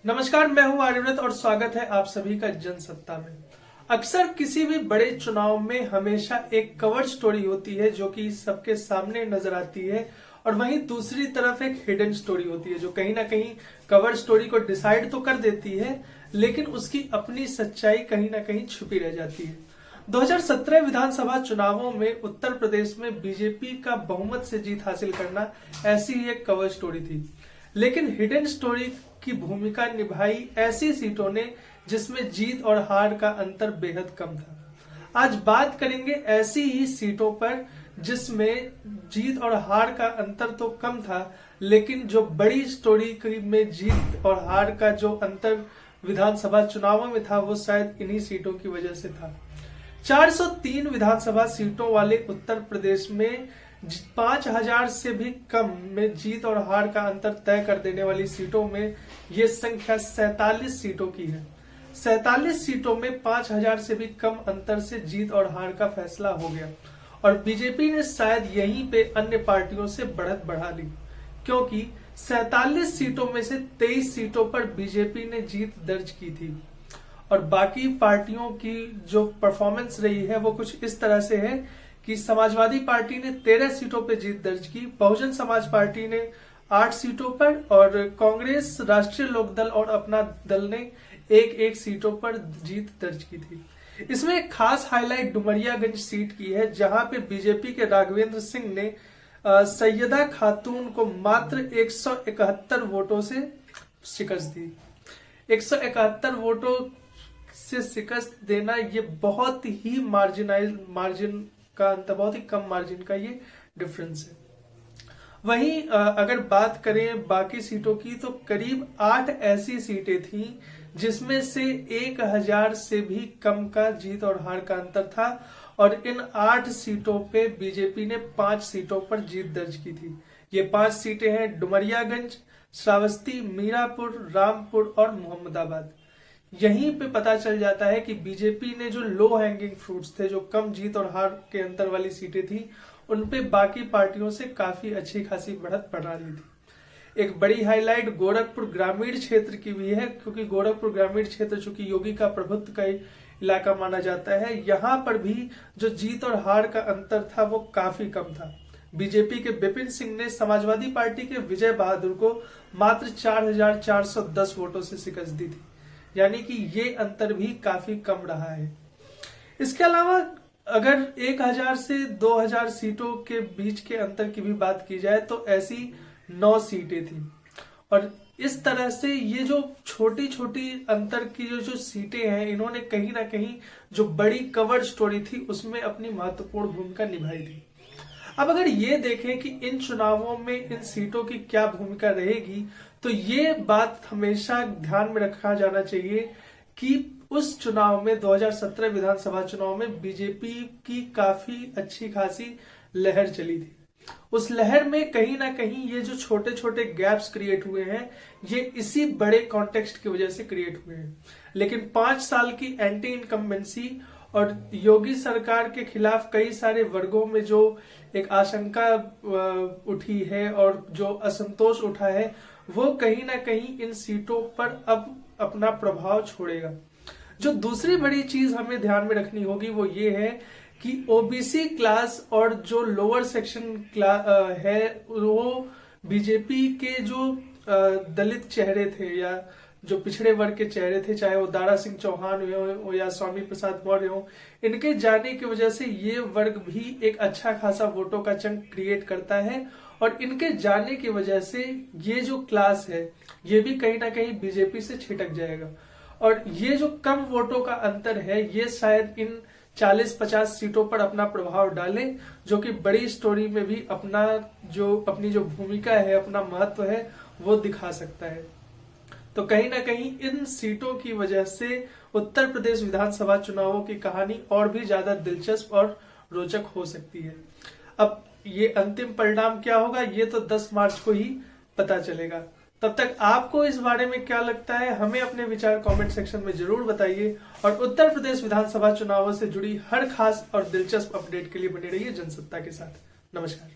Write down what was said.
नमस्कार, मैं हूं आर्यव्रत और स्वागत है आप सभी का जनसत्ता में। अक्सर किसी भी बड़े चुनाव में हमेशा एक कवर स्टोरी होती है जो कि सबके सामने नजर आती है, और वहीं दूसरी तरफ एक हिडन स्टोरी होती है जो कहीं ना कहीं कवर स्टोरी को डिसाइड तो कर देती है, लेकिन उसकी अपनी सच्चाई कहीं ना कहीं छुपी रह जाती है। 2017 विधानसभा चुनावों में उत्तर प्रदेश में बीजेपी का बहुमत से जीत हासिल करना ऐसी ही एक कवर स्टोरी थी, लेकिन हिडन स्टोरी की भूमिका निभाई ऐसी सीटों ने जिसमें जीत और हार का अंतर बेहद कम था। आज बात करेंगे ऐसी ही सीटों पर जिसमें जीत और हार का अंतर तो कम था, लेकिन जो बड़ी स्टोरी में जीत और हार का जो अंतर विधानसभा चुनावों में था वो शायद इन्हीं सीटों की वजह से था। 403 विधानसभा सीटों वाले उत्तर प्रदेश में 5000 से भी कम में जीत और हार का अंतर तय कर देने वाली सीटों में ये संख्या 47 सीटों की है। 47 सीटों में 5000 से भी कम अंतर से जीत और हार का फैसला हो गया, और बीजेपी ने शायद यहीं पे अन्य पार्टियों से बढ़त बढ़ा ली, क्योंकि 47 सीटों में से 23 सीटों पर बीजेपी ने जीत दर्ज की थी, और बाकी पार्टियों की जो परफॉर्मेंस रही है वो कुछ इस तरह से है कि समाजवादी पार्टी ने 13 सीटों पर जीत दर्ज की, बहुजन समाज पार्टी ने 8 सीटों पर, और कांग्रेस, राष्ट्रीय लोकदल और अपना दल ने एक सीटों पर जीत दर्ज की थी। इसमें एक खास हाईलाइट डुमरियागंज सीट की है, जहां पे बीजेपी के राघवेंद्र सिंह ने सैयदा खातून को मात्र 171 वोटों से शिकस्त दी। 171 वोटों से शिकस्त देना ये बहुत ही मार्जिन का अंतर, बहुत ही कम मार्जिन का ये डिफरेंस है। वहीं अगर बात करें बाकी सीटों की, तो करीब 8 ऐसी सीटें थीं जिसमें से 1000 से भी कम का जीत और हार का अंतर था, और इन 8 सीटों पे बीजेपी ने 5 सीटों पर जीत दर्ज की थी। ये 5 सीटें हैं डुमरियागंज, श्रावस्ती, मीरापुर, रामपुर और मोहम्मदाबाद। यहीं पे पता चल जाता है कि बीजेपी ने जो लो हैंगिंग फ्रूट्स थे, जो कम जीत और हार के अंतर वाली सीटें थी, उन पे बाकी पार्टियों से काफी अच्छी खासी बढ़त बढ़ा ली थी। एक बड़ी हाईलाइट गोरखपुर ग्रामीण क्षेत्र की भी है, क्योंकि गोरखपुर ग्रामीण क्षेत्र चूंकि योगी का प्रभुत्व का इलाका माना जाता है, यहाँ पर भी जो जीत और हार का अंतर था वो काफी कम था। बीजेपी के विपिन सिंह ने समाजवादी पार्टी के विजय बहादुर को मात्र 4410 वोटों से शिकस्त दी थी, यानी कि ये अंतर भी काफी कम रहा है। इसके अलावा अगर 1000 से 2000 सीटों के बीच के अंतर की भी बात की जाए तो ऐसी 9 सीटें थी, और इस तरह से ये जो छोटी छोटी अंतर की जो सीटें हैं, इन्होंने कहीं ना कहीं जो बड़ी कवर स्टोरी थी उसमें अपनी महत्वपूर्ण भूमिका निभाई थी। अब अगर ये देखें कि इन चुनावों में इन सीटों की क्या भूमिका रहेगी, तो ये बात हमेशा ध्यान में रखा जाना चाहिए कि उस चुनाव में 2017 विधानसभा चुनाव में बीजेपी की काफी अच्छी खासी लहर चली थी। उस लहर में कहीं ना कहीं ये जो छोटे छोटे गैप्स क्रिएट हुए हैं, ये इसी बड़े कॉन्टेक्स्ट की वजह से क्रिएट हुए हैं। लेकिन 5 साल की एंटी इनकम्बेंसी और योगी सरकार के खिलाफ कई सारे वर्गों में जो एक आशंका उठी है और जो असंतोष उठा है, वो कहीं ना कहीं इन सीटों पर अब अपना प्रभाव छोड़ेगा। जो दूसरी बड़ी चीज हमें ध्यान में रखनी होगी वो ये है कि ओबीसी क्लास और जो लोअर सेक्शन है, वो बीजेपी के जो दलित चेहरे थे या जो पिछड़े वर्ग के चेहरे थे, चाहे वो दारा सिंह चौहान हो या स्वामी प्रसाद मौर्य हो, इनके जाने की वजह से ये वर्ग भी एक अच्छा खासा वोटों का चंक क्रिएट करता है, और इनके जाने की वजह से ये जो क्लास है ये भी कहीं ना कहीं बीजेपी से छिटक जाएगा, और ये जो कम वोटों का अंतर है ये शायद इन 40-50 सीटों पर अपना प्रभाव डाले, जो कि बड़ी स्टोरी में भी अपनी जो भूमिका है, अपना महत्व है, वो दिखा सकता है। तो कहीं ना कहीं इन सीटों की वजह से उत्तर प्रदेश विधानसभा चुनावों की कहानी और भी ज्यादा दिलचस्प और रोचक हो सकती है। अब ये अंतिम परिणाम क्या होगा, ये तो 10 मार्च को ही पता चलेगा। तब तक आपको इस बारे में क्या लगता है, हमें अपने विचार कमेंट सेक्शन में जरूर बताइए, और उत्तर प्रदेश विधानसभा चुनावों से जुड़ी हर खास और दिलचस्प अपडेट के लिए बने रहिए जनसत्ता के साथ। नमस्कार।